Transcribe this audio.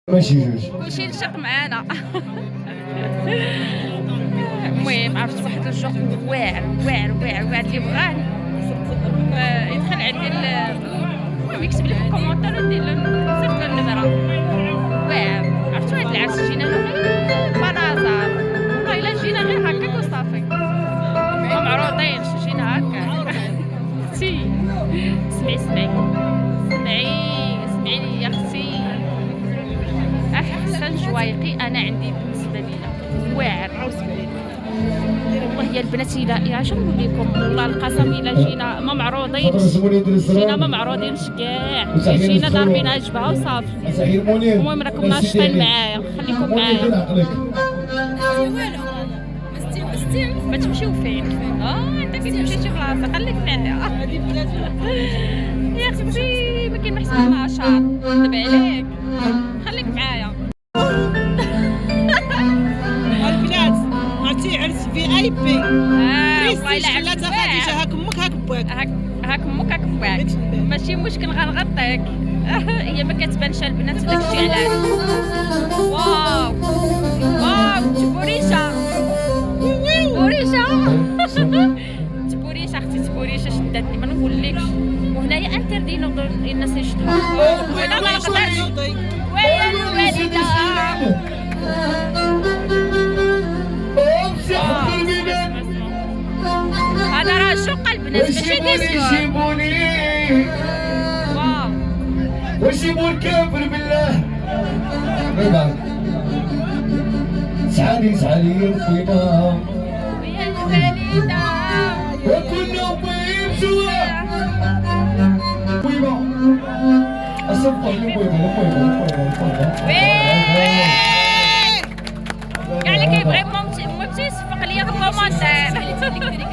ماشي جوج. كلشي نشق معانا. المهم عرفت واحد الجوق واعر واعر واعر واعر اللي بغاني يدخل عندي المهم يكتب لي في الكومونتير وندير له نصيفط له النمره واعر. عرفت واحد العرس جينا له غير بنازار والله الا جينا غير هكاك وصافي ما معروضينش جينا هكا. اختي سمعي سمعي سمعي يا اختي احسن جوايقي انا عندي بالنسبه لي واعر. والله يا البنات الا اش نقول لكم والله القسم الا جينا ما معروضينش جينا ما معروضينش كاع جينا ضاربين جبهه وصافي. المهم راكم ناشطين معايا خليكم معايا ما تمشيو فين. انت كتمشي شي بلاصه خليك معايا يا اختي ما كاين ما احسن من 10 دابا عليك خليك معايا. البنات عرفتي عرس في اي بي والله لا لا خديجه هاك امك هاك باك هاك امك هاك باك ماشي مشكل غنغطيك. هي ما كتبانش البنات داكشي علاش. واو واو تبوريشه تبوريشه تبوريشه اختي تبوريشه شداتني ما نقولكش. وهنايا انتردينا الناس يشدوها وانا ما نقدرش ويا الوالده. هذا راه شق البنات ماشي ديسكو. واو وجيبوا الكافر بالله. سعالي سعالي يا الطيبة ويا الوالده وكنا طيب سوا. طيبة أصبح لطيبة كاع اللي كيبغي مامتي يصفق ليا في الكومونتير.